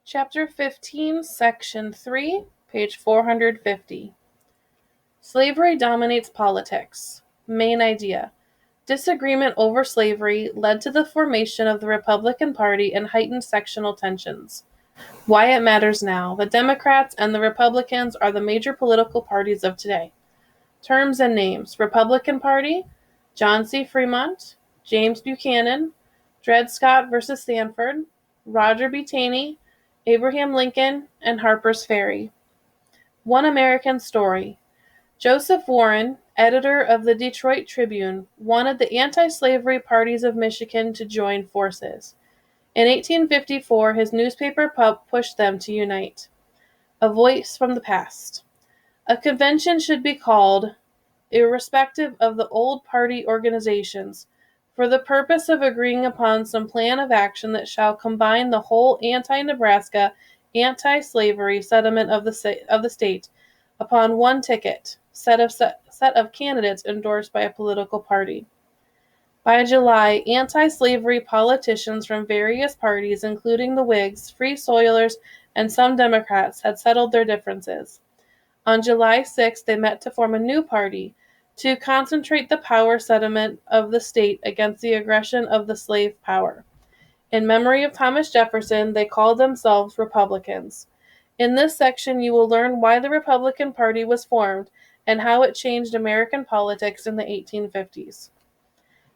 Chapter 15, Section 3, page 450. Slavery dominates politics. Main idea. Disagreement over slavery led to the formation of the Republican Party and heightened sectional tensions. Why it matters now. The Democrats and the Republicans are the major political parties of today. Terms and names. Republican Party, John C. Fremont, James Buchanan, Dred Scott versus Sanford, Roger B. Taney, Abraham Lincoln, and Harper's Ferry. One American Story. Joseph Warren, editor of the Detroit Tribune, wanted the anti-slavery parties of Michigan to join forces. In 1854, his newspaper pushed them to unite. A voice from the past. A convention should be called, irrespective of the old party organizations, for the purpose of agreeing upon some plan of action that shall combine the whole anti-Nebraska, anti-slavery sentiment of the state upon one ticket, set of candidates endorsed by a political party. By July, anti-slavery politicians from various parties, including the Whigs, Free Soilers, and some Democrats, had settled their differences. On July 6, they met to form a new party to concentrate the power sentiment of the state against the aggression of the slave power. In memory of Thomas Jefferson, they called themselves Republicans. In this section, you will learn why the Republican Party was formed and how it changed American politics in the 1850s.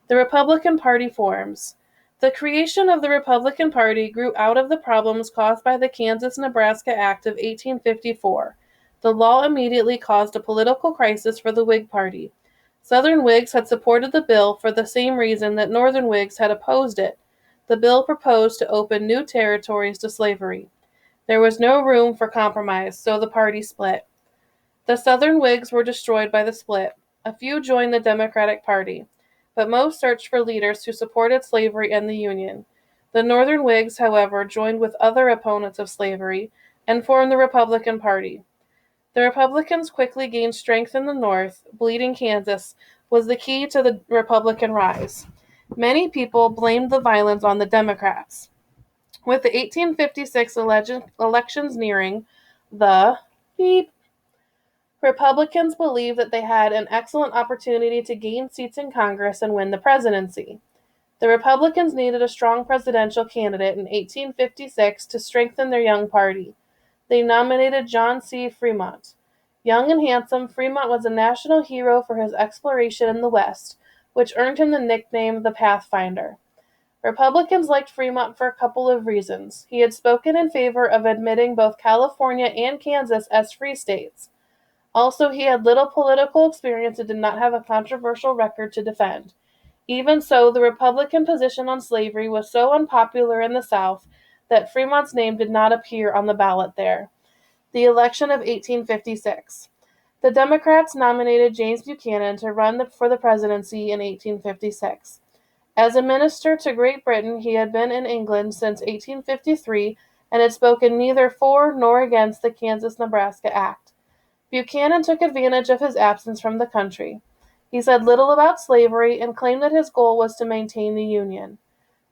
The Republican Party forms. The creation of the Republican Party grew out of the problems caused by the Kansas-Nebraska Act of 1854. The law immediately caused a political crisis for the Whig Party. Southern Whigs had supported the bill for the same reason that Northern Whigs had opposed it. The bill proposed to open new territories to slavery. There was no room for compromise, so the party split. The Southern Whigs were destroyed by the split. A few joined the Democratic Party, but most searched for leaders who supported slavery and the Union. The Northern Whigs, however, joined with other opponents of slavery and formed the Republican Party. The Republicans quickly gained strength in the North. Bleeding Kansas was the key to the Republican rise. Many people blamed the violence on the Democrats. With the 1856 elections nearing, the Republicans believed that they had an excellent opportunity to gain seats in Congress and win the presidency. The Republicans needed a strong presidential candidate in 1856 to strengthen their young party. They nominated John C. Fremont. Young and handsome, Fremont was a national hero for his exploration in the West, which earned him the nickname the Pathfinder. Republicans liked Fremont for a couple of reasons. He had spoken in favor of admitting both California and Kansas as free states. Also, he had little political experience and did not have a controversial record to defend. Even so, the Republican position on slavery was so unpopular in the South that Fremont's name did not appear on the ballot there. The election of 1856. The Democrats nominated James Buchanan to run for the presidency in 1856. As a minister to Great Britain, he had been in England since 1853 and had spoken neither for nor against the Kansas-Nebraska Act. Buchanan took advantage of his absence from the country. He said little about slavery and claimed that his goal was to maintain the Union.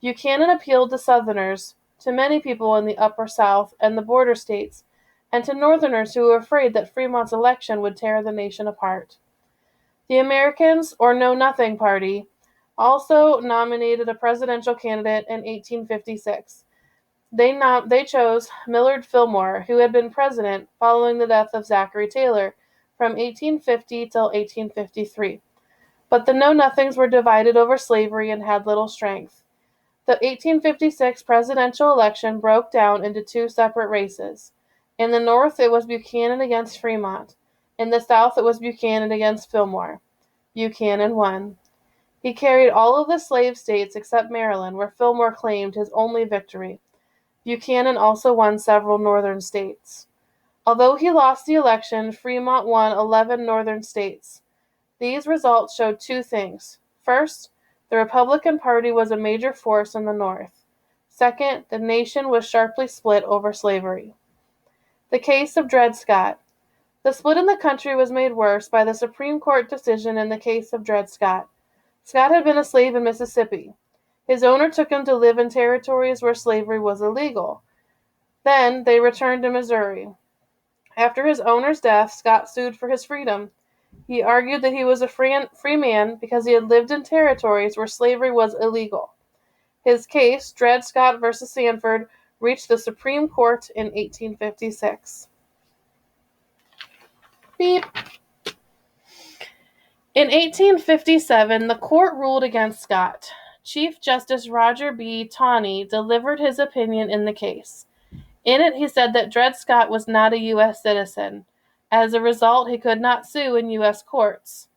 Buchanan appealed to Southerners, to many people in the Upper South and the border states, and to Northerners who were afraid that Fremont's election would tear the nation apart. The Americans, or Know Nothing Party, also nominated a presidential candidate in 1856. They chose Millard Fillmore, who had been president following the death of Zachary Taylor from 1850 till 1853. But the Know-Nothings were divided over slavery and had little strength. The 1856 presidential election broke down into two separate races. In the North, it was Buchanan against Fremont. In the South, it was Buchanan against Fillmore. Buchanan won. He carried all of the slave states except Maryland, where Fillmore claimed his only victory. Buchanan also won several northern states. Although he lost the election, Fremont won 11 northern states. These results showed two things. First, the Republican Party was a major force in the North. Second, the nation was sharply split over slavery. The case of Dred Scott. The split in the country was made worse by the Supreme Court decision in the case of Dred Scott. Scott had been a slave in Mississippi. His owner took him to live in territories where slavery was illegal. Then they returned to Missouri. After his owner's death, Scott sued for his freedom. He argued that he was a free man because he had lived in territories where slavery was illegal. His case, Dred Scott v. Sanford, reached the Supreme Court in 1856. Beep. In 1857, the court ruled against Scott. Chief Justice Roger B. Taney delivered his opinion in the case. In it, he said that Dred Scott was not a U.S. citizen. As a result, he could not sue in U.S. courts.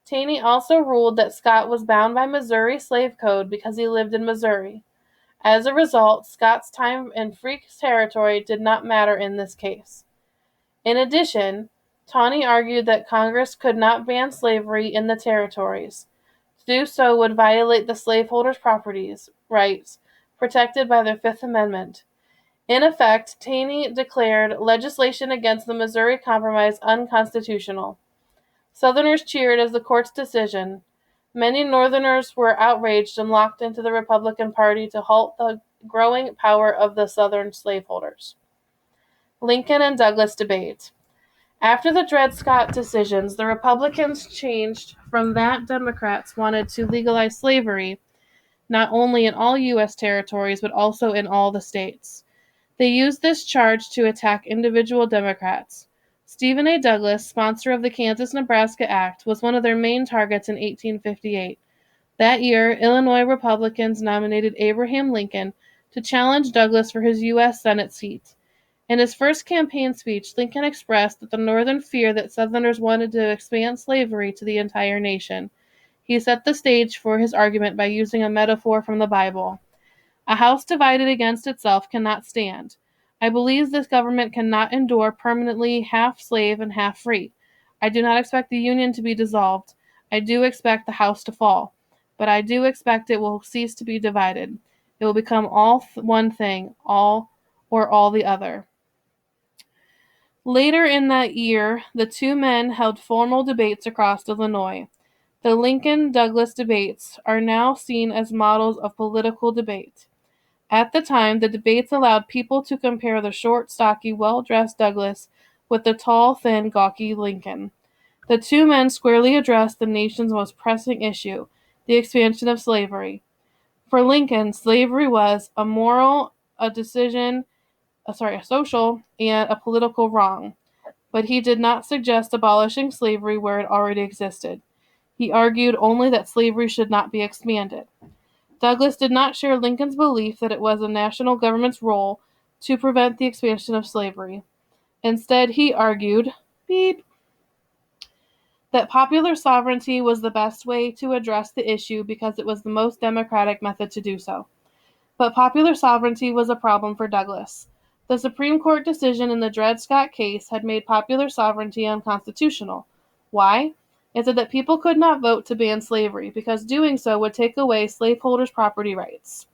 Taney also ruled that Scott was bound by Missouri Slave Code because he lived in Missouri. As a result, Scott's time in free territory did not matter in this case. In addition, Taney argued that Congress could not ban slavery in the territories. To do so would violate the slaveholders' property rights protected by their Fifth Amendment. In effect, Taney declared legislation against the Missouri Compromise unconstitutional. Southerners cheered as the court's decision. Many Northerners were outraged and locked into the Republican Party to halt the growing power of the Southern slaveholders. Lincoln and Douglas debate. After the Dred Scott decisions, the Republicans changed from that Democrats wanted to legalize slavery, not only in all U.S. territories, but also in all the states. They used this charge to attack individual Democrats. Stephen A. Douglas, sponsor of the Kansas-Nebraska Act, was one of their main targets in 1858. That year, Illinois Republicans nominated Abraham Lincoln to challenge Douglas for his U.S. Senate seat. In his first campaign speech, Lincoln expressed that the Northern fear that Southerners wanted to expand slavery to the entire nation. He set the stage for his argument by using a metaphor from the Bible. A house divided against itself cannot stand. I believe this government cannot endure permanently half slave and half free. I do not expect the Union to be dissolved. I do expect the house to fall. But I do expect it will cease to be divided. It will become all one thing, all or all the other. Later in that year, the two men held formal debates across Illinois. The Lincoln-Douglas debates are now seen as models of political debate. At the time, the debates allowed people to compare the short, stocky, well-dressed Douglas with the tall, thin, gawky Lincoln. The two men squarely addressed the nation's most pressing issue, the expansion of slavery. For Lincoln, slavery was a social, and a political wrong. But he did not suggest abolishing slavery where it already existed. He argued only that slavery should not be expanded. Douglas did not share Lincoln's belief that it was the national government's role to prevent the expansion of slavery. Instead, he argued that popular sovereignty was the best way to address the issue because it was the most democratic method to do so. But popular sovereignty was a problem for Douglas. The Supreme Court decision in the Dred Scott case had made popular sovereignty unconstitutional. Why? It said that people could not vote to ban slavery because doing so would take away slaveholders' property rights.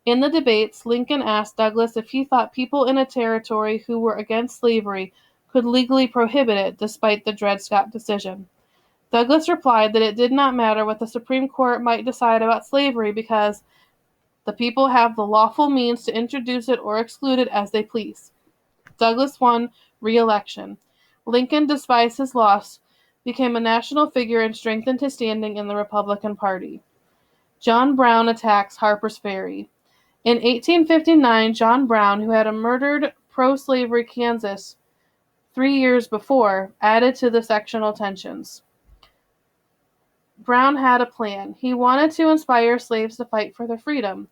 In the debates, Lincoln asked Douglas if he thought people in a territory who were against slavery could legally prohibit it despite the Dred Scott decision. Douglas replied that it did not matter what the Supreme Court might decide about slavery because the people have the lawful means to introduce it or exclude it as they please. Douglas won re-election. Lincoln, despite his loss, became a national figure and strengthened his standing in the Republican Party. John Brown attacks Harper's Ferry. In 1859, John Brown, who had murdered pro-slavery Kansas 3 years before, added to the sectional tensions. Brown had a plan. He wanted to inspire slaves to fight for their freedom.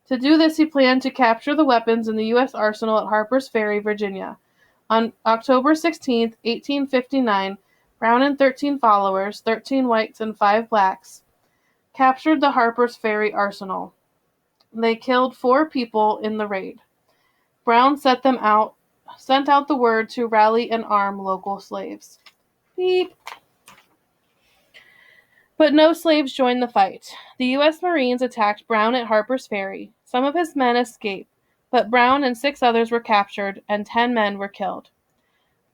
To do this, he planned to capture the weapons in the U.S. arsenal at Harper's Ferry, Virginia. On October 16, 1859, Brown and 13 followers, 13 whites and 5 blacks, captured the Harper's Ferry arsenal. They killed 4 people in the raid. Brown sent out the word to rally and arm local slaves. But no slaves joined the fight. The U.S. Marines attacked Brown at Harper's Ferry. Some of his men escaped, but Brown and 6 others were captured, and 10 men were killed.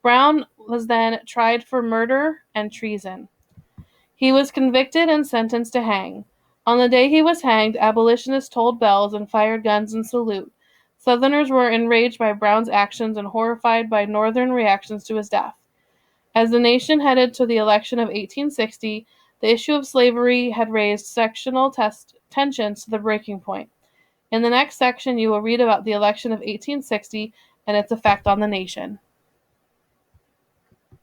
Brown was then tried for murder and treason. He was convicted and sentenced to hang. On the day he was hanged, abolitionists tolled bells and fired guns in salute. Southerners were enraged by Brown's actions and horrified by Northern reactions to his death. As the nation headed to the election of 1860, the issue of slavery had raised sectional tensions to the breaking point. In the next section, you will read about the election of 1860 and its effect on the nation.